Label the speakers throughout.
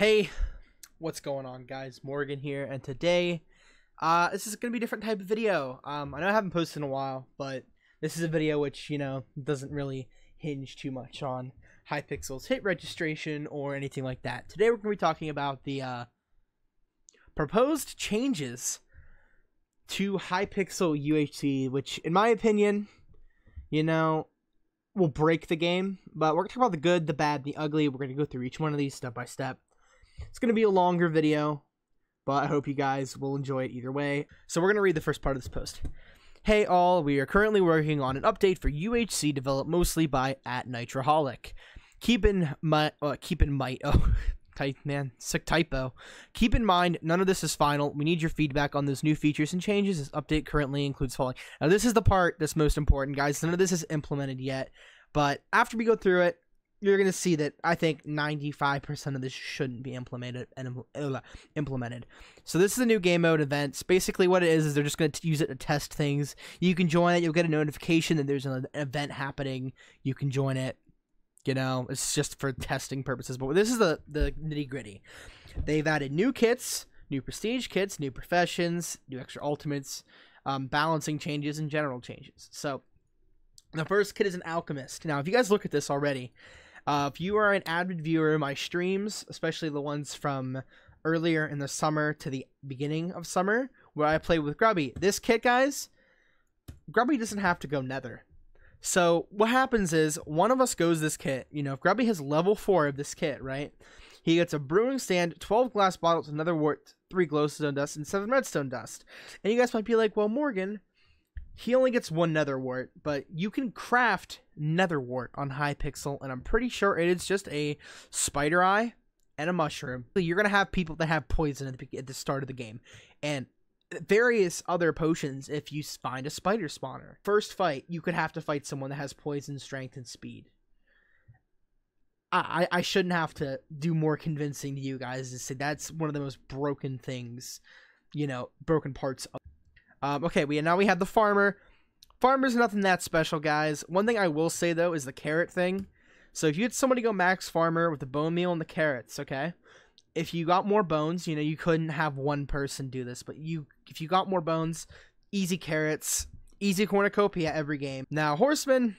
Speaker 1: Hey, what's going on, guys? Morgan here, and today, this is gonna be a different type of video. I know I haven't posted in a while, but this is a video which, doesn't really hinge too much on Hypixel's hit registration or anything like that. Today, we're gonna be talking about the proposed changes to Hypixel UHC, which, in my opinion, will break the game. But we're gonna talk about the good, the bad, the ugly. We're gonna go through each one of these step by step. It's going to be a longer video, but I hope you guys will enjoy it either way. So we're going to read the first part of this post. Hey all, we are currently working on an update for UHC developed mostly by @Nitroholic. Keep in mind, sick typo. Keep in mind, none of this is final. We need your feedback on those new features and changes. This update currently includes following. Now this is the part that's most important, guys. None of this is implemented yet, but after we go through it, you're going to see that I think 95% of this shouldn't be implemented. So this is a new game mode event. Basically what it is they're just going to use it to test things. You can join it. You'll get a notification that there's an event happening. You can join it. It's just for testing purposes. But this is the nitty gritty. They've added new kits, new prestige kits, new professions, new extra ultimates, balancing changes, and general changes. So the first kit is an alchemist. Now, if you guys look at this already, if you are an avid viewer of my streams, especially the ones from earlier in the summer to the beginning of summer, where I play with Grubby, this kit, guys, Grubby doesn't have to go nether. So what happens is, one of us goes this kit. If Grubby has level 4 of this kit, right, he gets a brewing stand, 12 glass bottles, another wart, 3 glowstone dust, and 7 redstone dust. And you guys might be like, well, Morgan, he only gets 1 nether wart, but you can craft nether wart on Hypixel, and I'm pretty sure it is just a spider eye and a mushroom. You're going to have people that have poison at the start of the game, and various other potions if you find a spider spawner. First fight, you could have to fight someone that has poison, strength, and speed. I shouldn't have to do more convincing to you guys to say that's one of the most broken things, broken parts of. Okay, now we have the farmer. Farmer's nothing that special, guys. One thing I will say, though, is the carrot thing. So if you had somebody go max farmer with the bone meal and the carrots, okay? If you got more bones, you couldn't have one person do this, but if you got more bones, easy carrots, easy cornucopia every game. Now, horseman,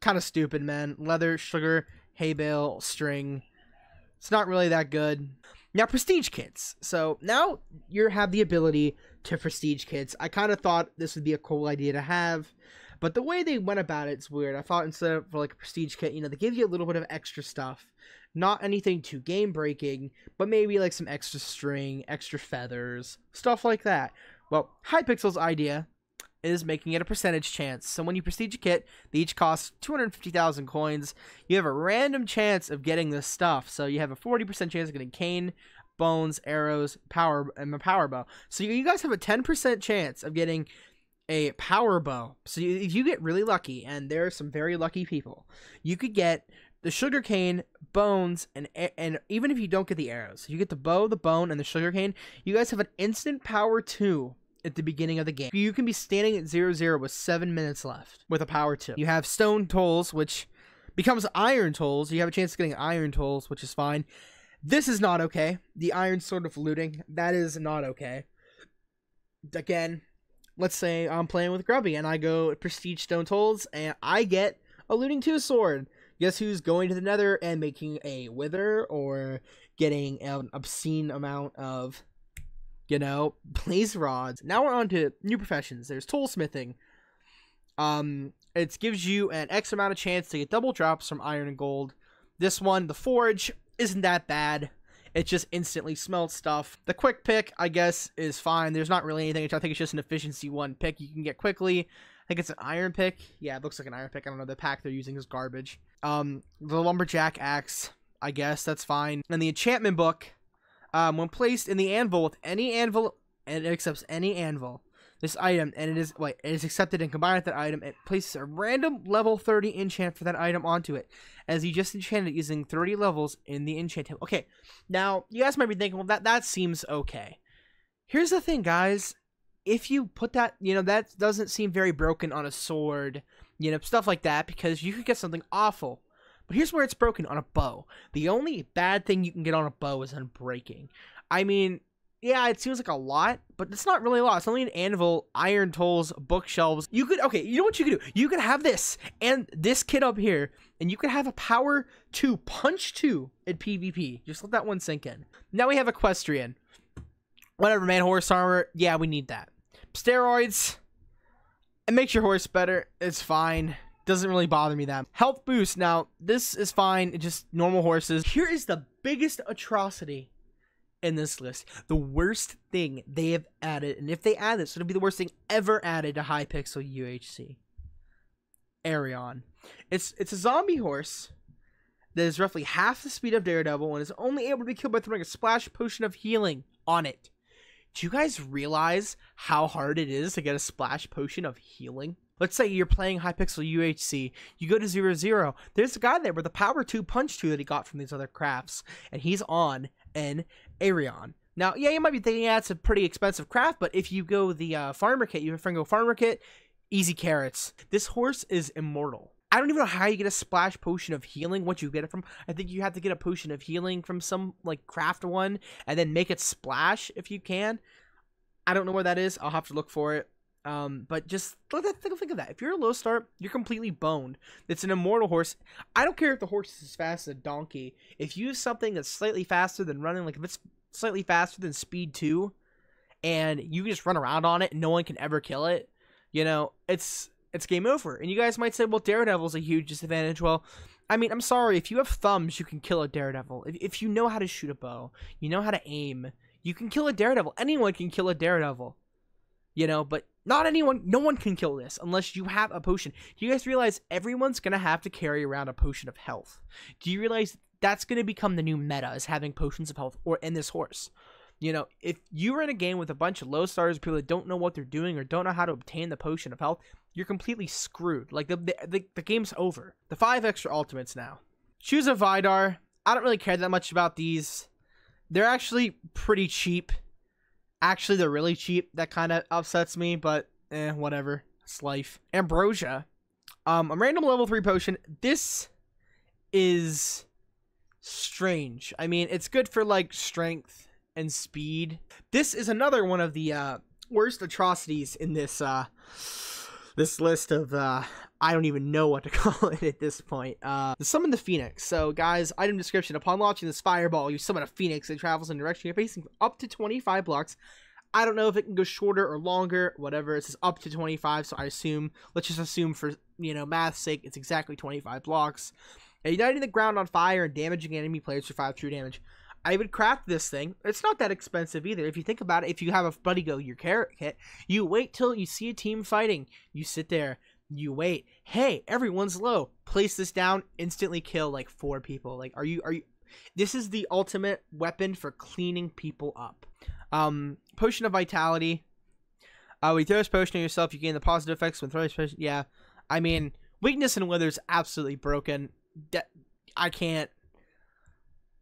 Speaker 1: kind of stupid, man. Leather, sugar, hay bale, string. It's not really that good. Now, prestige kits. So now you have the ability to prestige kits. I kind of thought this would be a cool idea to have, but the way they went about it's weird. I thought instead of like a prestige kit, they give you a little bit of extra stuff. Not anything too game breaking, but maybe like some extra string, extra feathers, stuff like that. Well, Hypixel's idea is making it a percentage chance. So when you prestige a kit, they each cost 250,000 coins. You have a random chance of getting this stuff. So you have a 40% chance of getting cane, bones, arrows, and a power bow. So you guys have a 10% chance of getting a power bow. So if you get really lucky, and there are some very lucky people, you could get the sugarcane, bones, and even if you don't get the arrows, you get the bow, the bone, and the sugarcane, you guys have an instant power 2 at the beginning of the game. You can be standing at 0-0 with 7 minutes left with a power 2. You have stone tools, which becomes iron tools. You have a chance of getting iron tools, which is fine. This is not okay. The iron sword of looting, that is not okay. Again, let's say I'm playing with Grubby and I go prestige stone tools and I get a looting 2 sword. Guess who's going to the nether and making a wither or getting an obscene amount of blaze rods. Now we're on to new professions. There's toolsmithing. It gives you an X amount of chance to get double drops from iron and gold. This one, the forge, isn't that bad. It just instantly smelts stuff. The quick pick, I guess, is fine. There's not really anything. I think it's just an efficiency 1 pick you can get quickly. I think it's an iron pick. Yeah, it looks like an iron pick. I don't know. The pack they're using is garbage. The lumberjack axe, I guess that's fine. And the enchantment book, when placed in the anvil with any anvil, and it accepts any anvil, this item, and it is accepted and combined with that item, it places a random level 30 enchant for that item onto it, as you just enchanted it using 30 levels in the enchant table. Okay, now, you guys might be thinking, well, that seems okay. Here's the thing, guys. If you put that, that doesn't seem very broken on a sword, stuff like that, because you could get something awful. But here's where it's broken on a bow. The only bad thing you can get on a bow is unbreaking. I mean, yeah, it seems like a lot, but it's not really a lot. It's only an anvil, iron tools, bookshelves. You could, okay, you know what you could do? You could have this and this kit up here, and you could have a power 2, punch 2 in PvP. Just let that one sink in. Now we have equestrian. Whatever, man, horse armor. Yeah, we need that. Steroids. It makes your horse better. It's fine. Doesn't really bother me that. Health boost. Now, this is fine. It's just normal horses. Here is the biggest atrocity in this list. The worst thing they have added, and if they add this, it'll be the worst thing ever added to Hypixel UHC. Arion. It's a zombie horse that is roughly half the speed of Daredevil and is only able to be killed by throwing a splash potion of healing on it. Do you guys realize how hard it is to get a splash potion of healing? Let's say you're playing Hypixel UHC, you go to 0-0, there's a guy there with a power 2 punch 2 that he got from these other crafts, and he's on an Arion. Now, yeah, you might be thinking, yeah, it's a pretty expensive craft, but if you go the farmer kit, you have a friend go farmer kit, easy carrots. This horse is immortal. I don't even know how you get a splash potion of healing, what you get it from. I think you have to get a potion of healing from some, like, craft one, and then make it splash if you can. I don't know where that is. I'll have to look for it. But just think of that. If you're a low start, you're completely boned. It's an immortal horse. I don't care if the horse is as fast as a donkey. If you use something that's slightly faster than running, like if it's slightly faster than speed 2, and you just run around on it and no one can ever kill it, you know, it's game over. And you guys might say, well, Daredevil's a huge disadvantage. Well, I mean, I'm sorry. If you have thumbs, you can kill a Daredevil. If you know how to shoot a bow, you know how to aim, you can kill a Daredevil. Anyone can kill a Daredevil. You know, but not anyone, no one can kill this unless you have a potion. Do you guys realize everyone's going to have to carry around a potion of health? Do you realize that's going to become the new meta, is having potions of health or in this horse? You know, if you're in a game with a bunch of low stars, people that don't know what they're doing or don't know how to obtain the potion of health, you're completely screwed. Like, the game's over. The 5 extra ultimates now. Shoes of Vidar. I don't really care that much about these. They're actually pretty cheap. Actually, they're really cheap. That kind of upsets me, but whatever. It's life. Ambrosia. A random level 3 potion. This is strange. I mean, it's good for, like, strength and speed. This is another one of the worst atrocities in this this list of I don't even know what to call it at this point. Summon the Phoenix. So guys, item description: upon launching this fireball, you summon a Phoenix that travels in a direction you're facing up to 25 blocks. I don't know if it can go shorter or longer, whatever. It says up to 25, so I assume, let's just assume for, you know, math's sake, it's exactly 25 blocks. Igniting the ground on fire and damaging enemy players for 5 true damage. I would craft this thing. It's not that expensive either. If you think about it, if you have a buddy go your carrot kit, you wait till you see a team fighting. You sit there, you wait. Hey, everyone's low. Place this down, instantly kill like 4 people. Like, are you? This is the ultimate weapon for cleaning people up. Potion of Vitality. When you throw this potion on yourself, you gain the positive effects when throwing this potion. Yeah, I mean, weakness and wither's absolutely broken. I can't.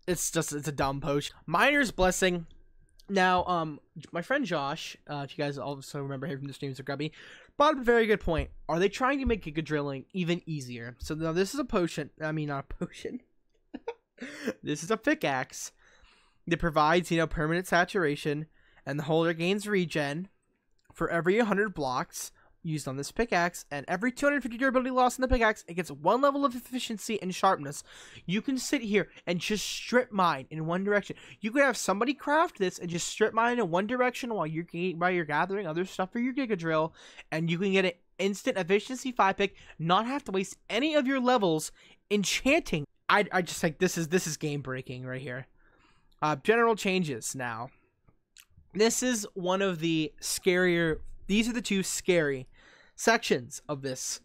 Speaker 1: It's a dumb potion. Miner's Blessing. Now, my friend Josh, if you guys also remember him from the streams of Grubby, brought up a very good point. Are they trying to make Giga drilling even easier? So now this is a potion. I mean, not a potion. This is a pickaxe that provides, you know, permanent saturation, and the holder gains regen for every 100 blocks used on this pickaxe, and every 250 durability loss in the pickaxe, it gets 1 level of efficiency and sharpness. You can sit here and just strip mine in one direction. You could have somebody craft this and just strip mine in one direction while you're gathering other stuff for your Giga drill, and you can get an instant efficiency 5 pick, not have to waste any of your levels enchanting. I just think this is game breaking right here. General changes now. This is one of the scarier. These are the 2 scary sections of this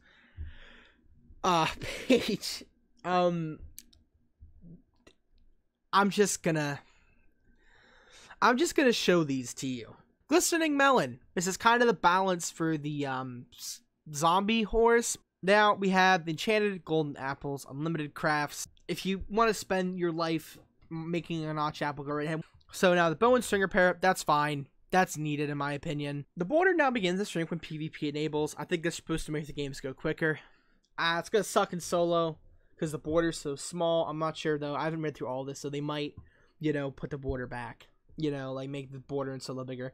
Speaker 1: page. I'm just gonna show these to you. Glistening Melon. This is kind of the balance for the zombie horse. Now we have the enchanted golden apples, unlimited crafts. If you want to spend your life making a notch apple, go right ahead. So now the bow and string repair, that's fine. That's needed in my opinion. The border now begins to shrink when PvP enables. I think that's supposed to make the games go quicker. It's gonna suck in solo, because the border's so small. I'm not sure, though. I haven't read through all this, so they might, you know, put the border back. You know, like make the border and so a little bigger.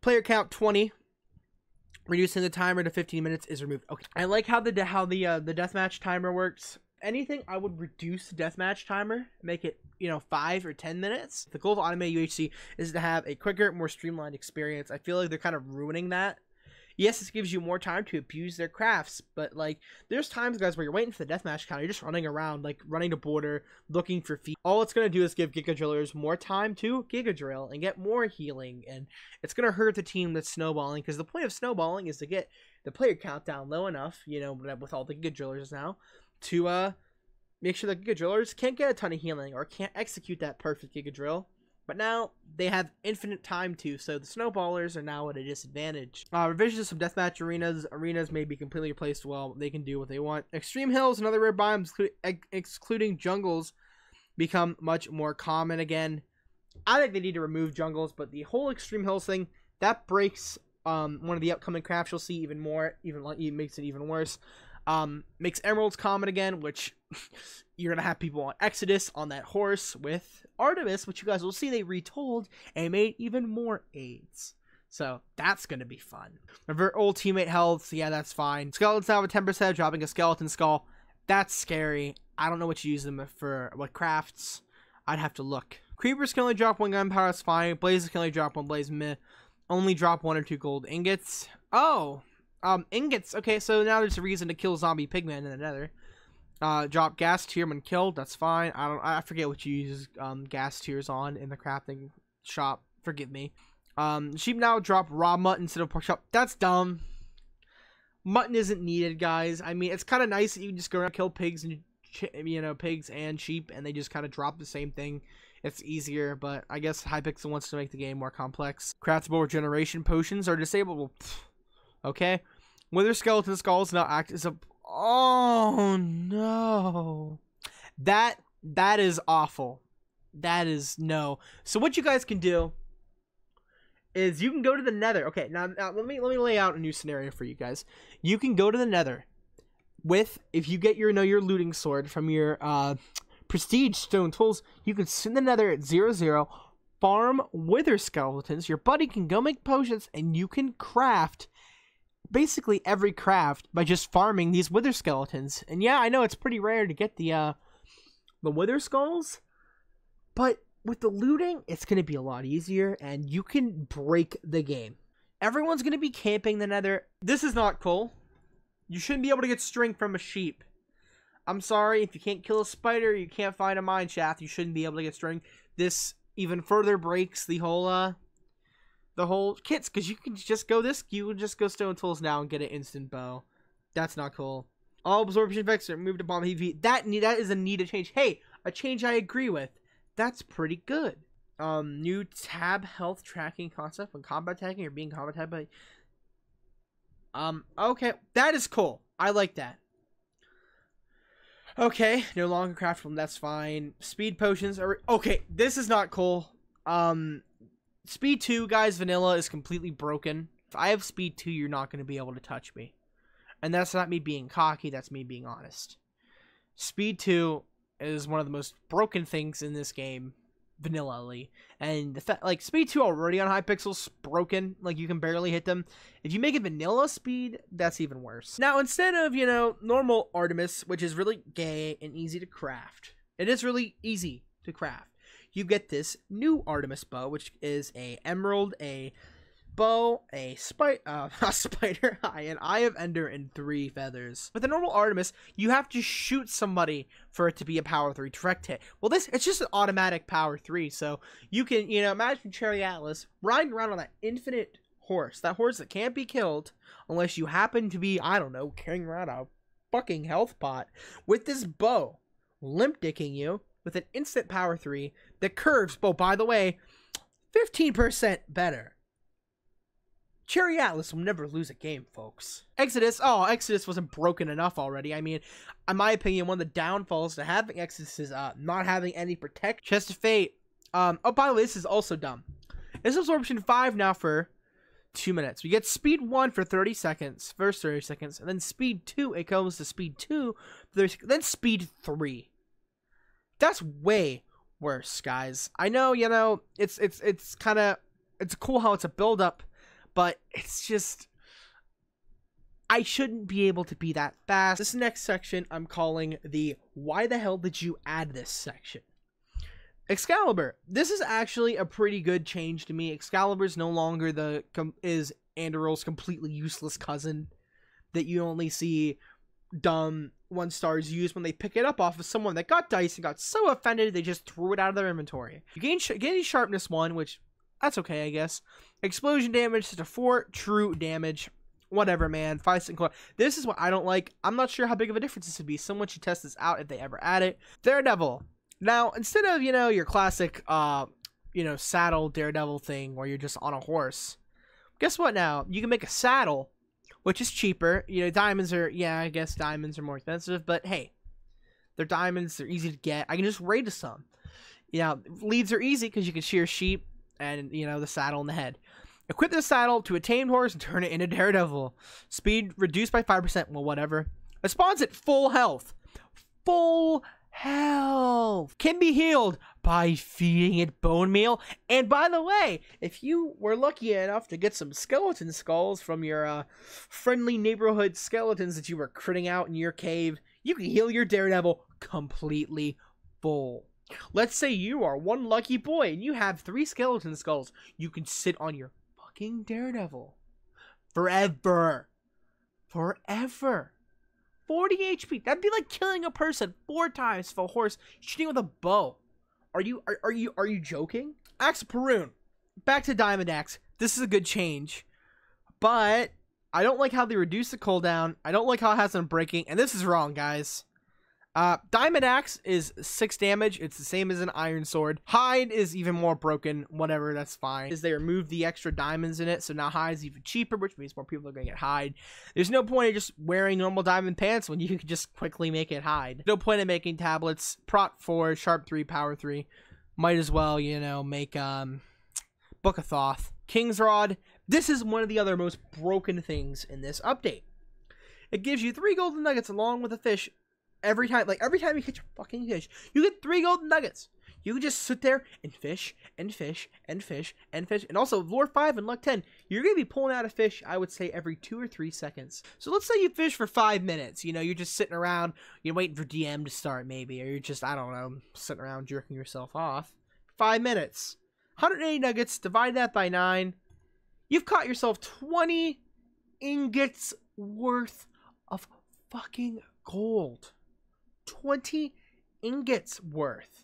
Speaker 1: Player count 20. Reducing the timer to 15 minutes is removed. Okay. I like how the deathmatch timer works. Anything, I would reduce the deathmatch timer, make it, you know, 5 or 10 minutes. The goal of automated UHC is to have a quicker, more streamlined experience. I feel like they're kind of ruining that. Yes, this gives you more time to abuse their crafts, but, like, there's times, guys, where you're waiting for the deathmatch count. You're just running around, like, running the border, looking for feet. All it's going to do is give Giga Drillers more time to Giga Drill and get more healing, and it's going to hurt the team that's snowballing, because the point of snowballing is to get the player count down low enough, you know, with all the Giga Drillers now, to make sure that Giga Drillers can't get a ton of healing or can't execute that perfect Giga Drill. But now they have infinite time to, so the snowballers are now at a disadvantage. Revisions of some deathmatch arenas. Arenas may be completely replaced. Well, they can do what they want. Extreme hills and other rare biomes, excluding jungles, become much more common again. I think they need to remove jungles, but the whole extreme hills thing, that breaks one of the upcoming crafts you'll see even more. Even makes it even worse. Makes emeralds common again, which you're gonna have people on Exodus on that horse with Artemis, which you guys will see they retold and made even more aids. So that's gonna be fun. Revert old teammate health, yeah, that's fine. Skeletons now have a 10% dropping a skeleton skull. That's scary. I don't know what you use them for, what crafts. I'd have to look. Creepers can only drop 1 gunpowder, that's fine. Blazes can only drop 1 blaze, meh. Only drop 1 or 2 gold ingots. Oh, ingots. Okay, so now there's a reason to kill zombie pigmen in the nether. Drop gas tier when killed. That's fine. I forget what you use gas tiers on in the crafting shop. Forgive me. Sheep now drop raw mutton instead of pork chop. That's dumb. Mutton isn't needed, guys. I mean, it's kind of nice that you can just go around and kill pigs and pigs and sheep, and they just kind of drop the same thing. It's easier, but I guess Hypixel wants to make the game more complex. Craftable regeneration potions are disabled. Okay. Wither skeleton skulls now act as a... Oh, no. That is awful. That is no. So what you guys can do is you can go to the nether. Okay, now let me lay out a new scenario for you guys. You can go to the nether with, if you get your looting sword from your prestige stone tools, you can sit in the nether at 0-0, farm wither skeletons. Your buddy can go make potions, and you can craft basically every craft by just farming these wither skeletons. And yeah, I know it's pretty rare to get the wither skulls, but with the looting, it's going to be a lot easier, and you can break the game. Everyone's going to be camping the nether. This is not cool. You shouldn't be able to get string from a sheep. I'm sorry, if you can't kill a spider, you can't find a mine shaft, you shouldn't be able to get string. This even further breaks the whole kits, because you can just go stone tools now and get an instant bow. That's not cool. All absorption effects are moved to bomb PvP. That is a needed change. Hey, a change I agree with. That's pretty good. New tab health tracking concept when combat tagging or being combat tagged by... okay, that is cool. I like that. Okay, no longer craftable, that's fine. Speed potions are... Okay, this is not cool. Speed 2, guys, vanilla is completely broken. If I have speed 2, you're not going to be able to touch me. And that's not me being cocky, that's me being honest. Speed 2 is one of the most broken things in this game, vanilla-ly. And the fact, like, speed 2 already on Hypixel's broken, like, you can barely hit them. If you make it vanilla speed, that's even worse. Now, instead of, normal Artemis, which is really gay and easy to craft, it is really easy to craft. You get this new Artemis bow, which is a emerald, a bow, a spider eye, an eye of ender, and 3 feathers. With the normal Artemis, you have to shoot somebody for it to be a power 3 direct hit. Well, it's just an automatic power 3, so you can, imagine Cherry Atlas riding around on that infinite horse, that horse that can't be killed unless you happen to be, I don't know, carrying around a fucking health pot with this bow, limp dicking you with an instant power 3 that curves, oh, by the way, 15% better. Cherry Atlas will never lose a game, folks. Exodus wasn't broken enough already. I mean, in my opinion, one of the downfalls to having Exodus is not having any protect. Chest of Fate. Oh, by the way, this is also dumb. It's absorption 5 now for 2 minutes. We get speed 1 for 30 seconds, first 30 seconds, and then speed 2, it goes to speed 2, 30 seconds, then speed 3. That's way worse, guys. I know, you know, it's kind of, it's cool how it's a build up, but it's just, I shouldn't be able to be that fast. This next section I'm calling the why the hell did you add this section? Excalibur. This is actually a pretty good change to me. Excalibur is no longer is Anduril's completely useless cousin that you only see dumb 1-stars use when they pick it up off of someone that got dice and got so offended they just threw it out of their inventory. You gain sharpness 1, which that's okay, I guess. Explosion damage to 4 true damage. Whatever, man. 5-second core. This is what I don't like. I'm not sure how big of a difference this would be. Someone should test this out if they ever add it. Daredevil. Now, instead of, you know, your classic, you know, saddle Daredevil thing where you're just on a horse, guess what now? You can make a saddle, which is cheaper. You know, diamonds are, yeah, I guess diamonds are more expensive, but hey, they're diamonds. They're easy to get. I can just raid to some. You know, leads are easy because you can shear sheep and, you know, the saddle and the head. Equip the saddle to a tamed horse and turn it into Daredevil. Speed reduced by 5%. Well, whatever. It spawns at full health. Full health. Can be healed by feeding it bone meal. And by the way, if you were lucky enough to get some skeleton skulls from your friendly neighborhood skeletons that you were critting out in your cave, you can heal your Daredevil completely full. Let's say you are one lucky boy and you have 3 skeleton skulls. You can sit on your fucking Daredevil forever. 40 HP. That'd be like killing a person 4 times for a horse shooting with a bow. Are you joking? Axe of Perun. Back to Diamond Axe. This is a good change, but I don't like how they reduce the cooldown. I don't like how it has them breaking, and this is wrong, guys. Diamond Axe is 6 damage. It's the same as an Iron Sword. Hide is even more broken. Whatever, that's fine. Is they remove the extra diamonds in it, so now Hide is even cheaper, which means more people are going to get Hide. There's no point in just wearing normal diamond pants when you can just quickly make it Hide. No point in making tablets. Prot 4, Sharp 3, Power 3. Might as well, you know, make Book of Thoth. King's Rod. This is one of the other most broken things in this update. It gives you 3 golden nuggets along with a fish. Every time you catch a fucking fish, you get 3 golden nuggets. You can just sit there and fish and fish and fish and fish. And also, lore 5 and luck 10, you're going to be pulling out a fish, I would say, every 2 or 3 seconds. So let's say you fish for 5 minutes. You know, you're just sitting around, you're waiting for DM to start maybe. Or you're just, I don't know, sitting around jerking yourself off. 5 minutes. 180 nuggets, divide that by 9. You've caught yourself 20 ingots worth of fucking gold. 20 ingots worth.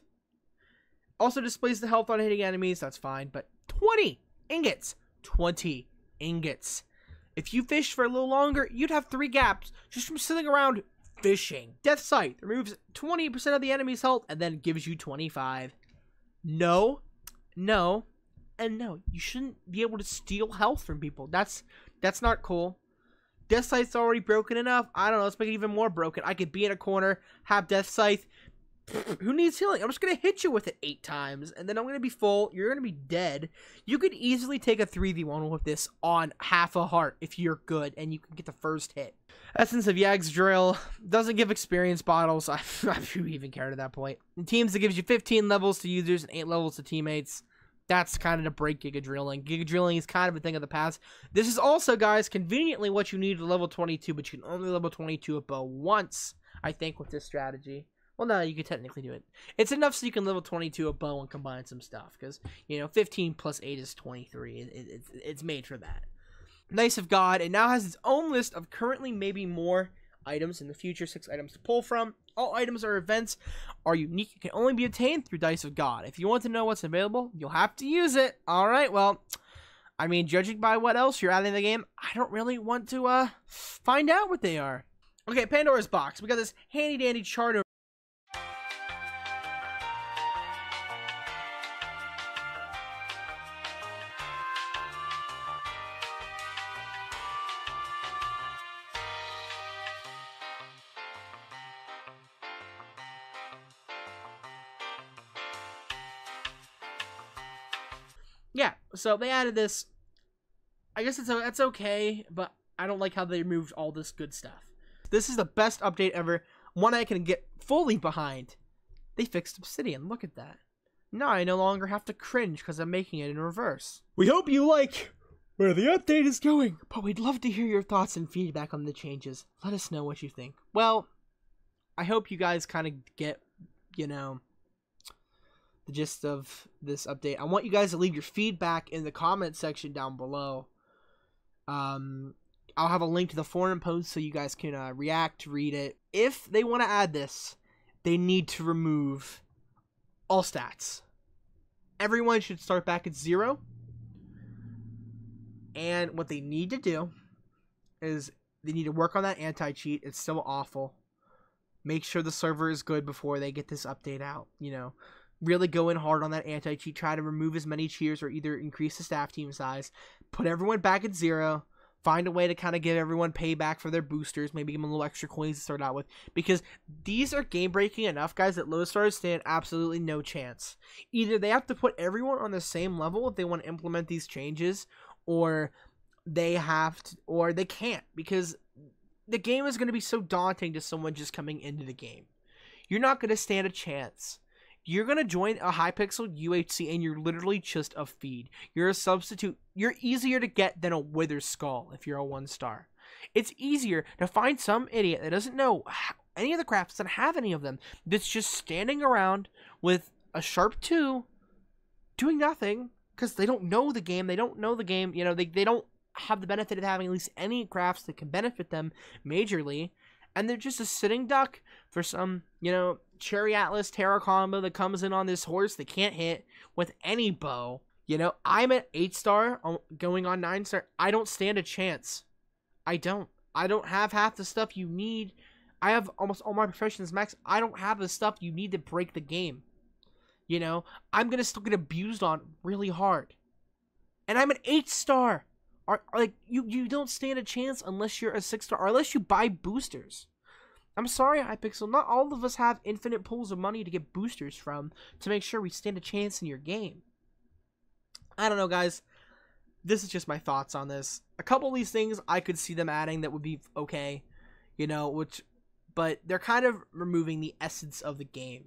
Speaker 1: Also displays the health on hitting enemies, that's fine, but 20 ingots. 20 ingots. If you fished for a little longer, you'd have 3 gaps just from sitting around fishing. Death Sight removes 20% of the enemy's health and then gives you 25. No, no, and no. You shouldn't be able to steal health from people. That's not cool. Death Scythe's already broken enough. I don't know. Let's make it even more broken. I could be in a corner, have Death Scythe. Who needs healing? I'm just going to hit you with it 8 times, and then I'm going to be full. You're going to be dead. You could easily take a 3v1 with this on half a heart if you're good, and you can get the first hit. Essence of Yag's Drill doesn't give experience bottles. I who even cared at that point. In teams, it gives you 15 levels to users and 8 levels to teammates. That's kind of to break Giga Drilling. Giga Drilling is kind of a thing of the past. This is also, guys, conveniently what you need to level 22, but you can only level 22 a bow once, I think, with this strategy. Well, no, you can technically do it. It's enough so you can level 22 a bow and combine some stuff, because, you know, 15 plus 8 is 23. It's made for that. Knights of God, it now has its own list of currently maybe more items in the future, 6 items to pull from. All items or events are unique and can only be obtained through Dice of God. If you want to know what's available, you'll have to use it. Alright, well, I mean, judging by what else you're adding in the game, I don't really want to find out what they are. Okay, Pandora's box. We got this handy-dandy chart over. Yeah, so they added this. I guess that's okay, but I don't like how they removed all this good stuff. This is the best update ever. One I can get fully behind. They fixed Obsidian. Look at that. Now I no longer have to cringe because I'm making it in reverse. We hope you like where the update is going, but we'd love to hear your thoughts and feedback on the changes. Let us know what you think. Well, I hope you guys kind of get, you know, the gist of this update. I want you guys to leave your feedback in the comment section down below. I'll have a link to the forum post so you guys can react, read it. If they want to add this, they need to remove all stats. Everyone should start back at 0. And what they need to do is they need to work on that anti-cheat. It's still awful. Make sure the server is good before they get this update out. You know, really go in hard on that anti-cheat. Try to remove as many cheaters or either increase the staff team size. Put everyone back at 0. Find a way to kind of give everyone payback for their boosters. Maybe give them a little extra coins to start out with. Because these are game-breaking enough, guys, that low stars stand absolutely no chance. Either they have to put everyone on the same level if they want to implement these changes, or they have to, or they can't, because the game is going to be so daunting to someone just coming into the game. You're not going to stand a chance. You're going to join a Hypixel UHC and you're literally just a feed. You're a substitute. You're easier to get than a Wither Skull if you're a 1-star. It's easier to find some idiot that doesn't know any of the crafts, doesn't have any of them, that's just standing around with a sharp 2 doing nothing because they don't know the game. They don't know the game. You know, they don't have the benefit of having at least any crafts that can benefit them majorly. And they're just a sitting duck for some, you know, Cherry Atlas Terra combo that comes in on this horse they can't hit with any bow. You know, I'm at 8-star, going on 9-star. I don't stand a chance. I don't have half the stuff you need. I have almost all my professions max. I don't have the stuff you need to break the game. You know, I'm going to still get abused on really hard. And I'm an 8-star. Like, you don't stand a chance unless you're a 6-star, or unless you buy boosters. I'm sorry, Hypixel, not all of us have infinite pools of money to get boosters from to make sure we stand a chance in your game. I don't know, guys. This is just my thoughts on this. A couple of these things I could see them adding that would be okay, you know, but they're kind of removing the essence of the game,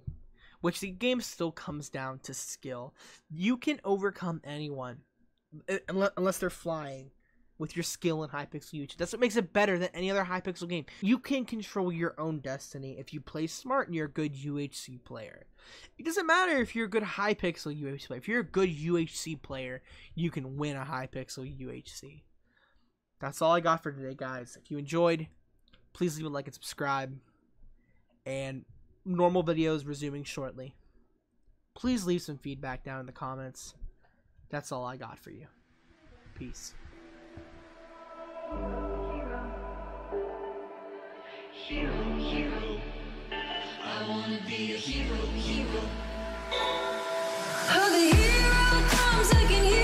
Speaker 1: which the game still comes down to skill. You can overcome anyone, unless they're flying, with your skill in Hypixel UHC. That's what makes it better than any other Hypixel game. You can control your own destiny if you play smart and you're a good UHC player. It doesn't matter if you're a good Hypixel UHC player. If you're a good UHC player, you can win a Hypixel UHC. That's all I got for today, guys. If you enjoyed, please leave a like and subscribe. And normal videos resuming shortly. Please leave some feedback down in the comments. That's all I got for you. Peace. Hero, I wanna be a hero. Oh, the hero comes, I can hear